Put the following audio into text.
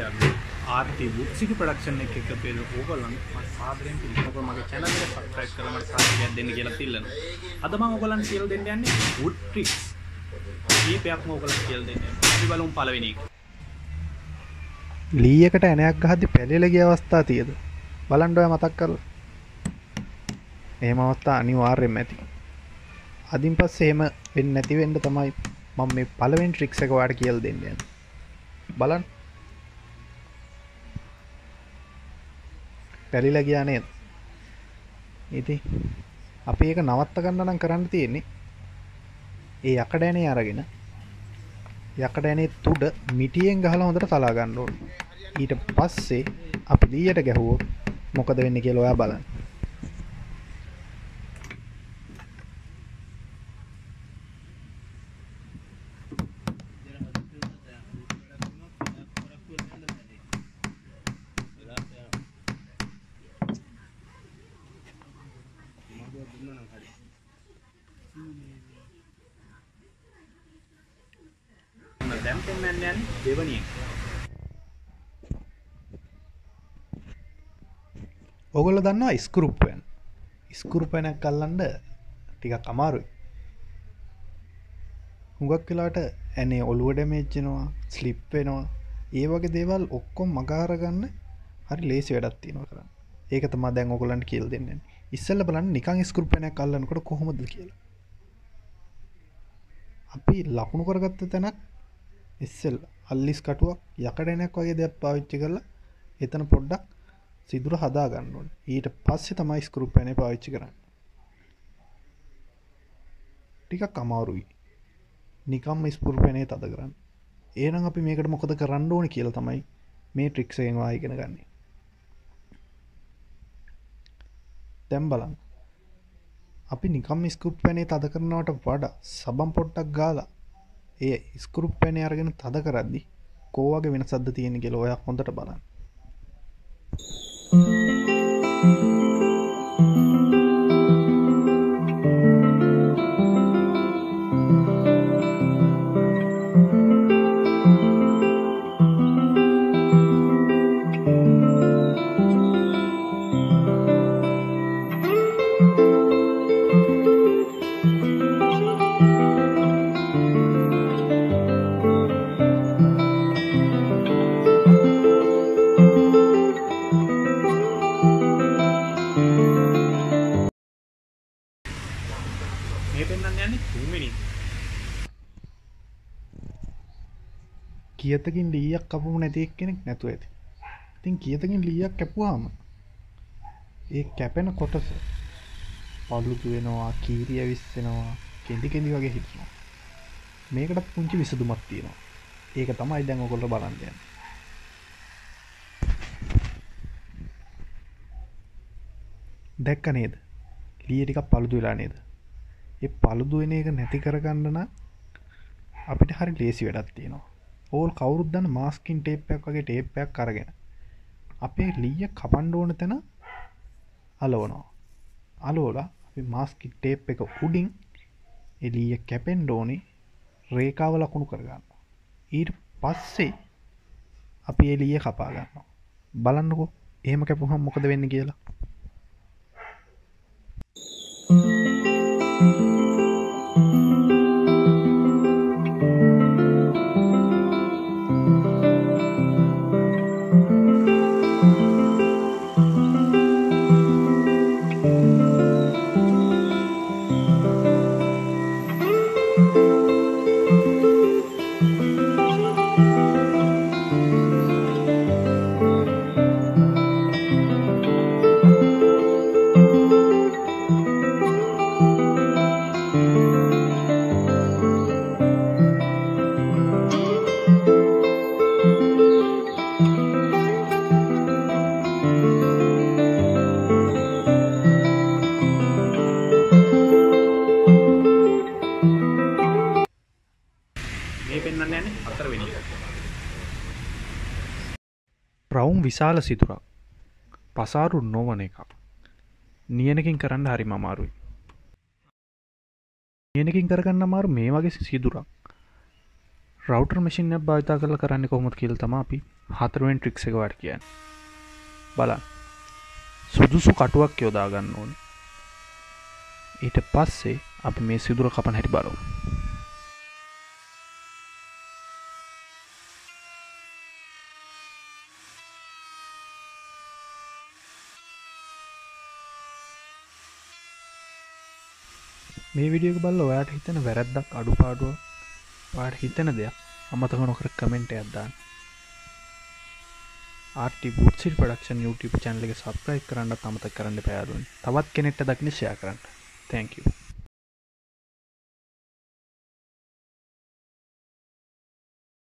දෙයක් ආර්ටි බුක්සිටි ප්‍රොඩක්ෂන් එක එකතු වෙලා ඕගොල්ලන් සාදරයෙන් පිළිගන්නවා. මගේ channel එක subscribe කරලා මට සාදරයක් දෙන්න කියලා තිල්ලනවා. අද මම ඕගොල්ලන් කියලා දෙන්න යන්නේ wood tricks. කීපයක්ම ඕගොල්ලන් කියලා දෙන්නේ. අපි බලමු පළවෙනි එක. ලී එකට ඇණයක් ගහද්දි පැලෙලා ගිය අවස්ථා තියෙද? බලන්න ඔය මතක් කරලා. එහෙම අවස්ථා අනිවාර්යෙන්ම ඇති. අදින් පස්සේ එහෙම වෙන්නේ නැති වෙන්න තමයි මම මේ පළවෙනි ට්‍රික්ස් එක ඔයාලට කියලා දෙන්න යන්නේ. බලන්න. පැලිලා ගියා නේද? ඉතින් අපි ඒක නවත්ත ගන්න නම් කරන්න තියෙන්නේ ඒ යකඩ ඇණේ අරගෙන යකඩ ඇණේ තුඩ මිටියෙන් ගහලා හොඳට සලා ගන්න ඕනේ. ඊට පස්සේ අපි දීයට ගැහුවොත් මොකද වෙන්නේ කියලා ඔයා බලන්න. දැන් පෙන්නන්න යන්නේ දෙවෙනි එක. ඔයගොල්ලෝ දන්නවා ස්ක්‍රූ පෑන්. ස්ක්‍රූ පෑනක් අල්ලන්න ටිකක් අමාරුයි. හුඟක් වෙලාවට ඇනේ ඔළුව ඩැමේජ් වෙනවා, ස්ලිප් වෙනවා. ඒ වගේ දේවල් ඔක්කොම මගහර ගන්න හරි ලේසි වැඩක් තියෙනවා කරන්න. ඒක තමයි දැන් ඔයගොල්ලන්ට කියලා දෙන්නේ. ඉස්සෙල්ලා බලන්න නිකන් ස්ක්‍රූ පෑනක් අල්ලනකොට කොහොමද කියලා. අපි ලකුණු කරගත්ත තැනක් ඉස්සෙල්ලා අල්ලිස් කටුවක් යකඩ ඇණයක් වගේ දෙයක් පාවිච්චි කරලා එතන පොඩ්ඩක් සිදුර හදා ගන්න ඕනේ. ඊට පස්සේ තමයි ස්ක්‍රූ පෑනේ පාවිච්චි කරන්නේ. ටිකක් අමාරුයි. නිකම්ම ස්ක්‍රූ පෑනේ තද කරන්න. එහෙනම් අපි මේකට මොකද කරන්න ඕනේ කියලා තමයි මේ ට්‍රික්ස් එකෙන් වා ඉගෙන ගන්න. දැන් බලන්න. අපි නිකම්ම ස්ක්‍රූ පෑනේ තද කරනවට වඩා සබන් පොට්ටක් ගාලා ඒ ස්ක්‍රූ පෑනේ අරගෙන තද කරද්දි කොහොමගේ වෙනසක්ද තියෙන්නේ කියලා ඔයා හොඳට බලන්න. මේ පෙන්නන්න යන්නේ තුන්වෙනි එක. කියතකින් ලීයක් කපමු නැති එක්කෙනෙක් නැතුව ඇති. ඉතින් කියතකින් ලීයක් කැපුවාම ඒ කැපෙන කොටස පළුදු වෙනවා, කීරි ඇවිස්සෙනවා, කෙඳි කෙඳි වගේ හිටිනවා. මේකට පුංචි විසඳුමක් තියෙනවා. ඒක තමයි දැන් ඔයගොල්ලෝ බලන්න යන්නේ. දැක්ක නේද? ලී ටිකක් පළුදු වෙලා නේද? ඒ පළුදු වෙන එක නැති කරගන්න නම් අපිට හරි ලේසි වැඩක් තියෙනවා. ඕල් කවුරුත් දන්න මාස්කින් ටේප් එකක් වගේ ටේප් එකක් අරගෙන අපේ ලීය කපන්න ඕන තැන අලවනවා. අලවලා අපි මාස්කින් ටේප් එක උඩින් ඒ ලීය කැපෙන්න ඕනේ රේඛාව ලකුණු කරගන්නවා. ඊට පස්සේ අපි ඒ ලීය කපා ගන්නවා. බලන්නකෝ එහෙම කැපුවහම මොකද වෙන්නේ කියලා. රවුම් විශාල සිදුරක් පසාරු නොවන එකක් නියනකින් කරන්න හරිම අමාරුයි. නියනකින් කරගන්න අමාරු මේ වගේ සිදුරක් රවුටර් මැෂින් එකක් භාවිත කරලා කරන්නේ කොහොමද කියලා තමයි අපි හතරවෙනි ට්‍රික්ස් එක වාට කියන්නේ. බලන්න. සුදුසු කටුවක් යොදා ගන්න ඕනේ. ඊට පස්සේ අපි මේ සිදුර කපන හැටි බලමු. මේ වීඩියෝ එක බලලා ඔයාට හිතෙන වැරද්දක් අඩුපාඩුවක් ඔයාට හිතෙන දෙයක් අමතක නොකර කමෙන්ට් එකක් දාන්න. RT Woodseed Production YouTube channel එක subscribe කරන්නත් අමතක කරන්න එපා යාළුවනේ. තවත් කෙනෙක්ට දකින්න share කරන්න. Thank you.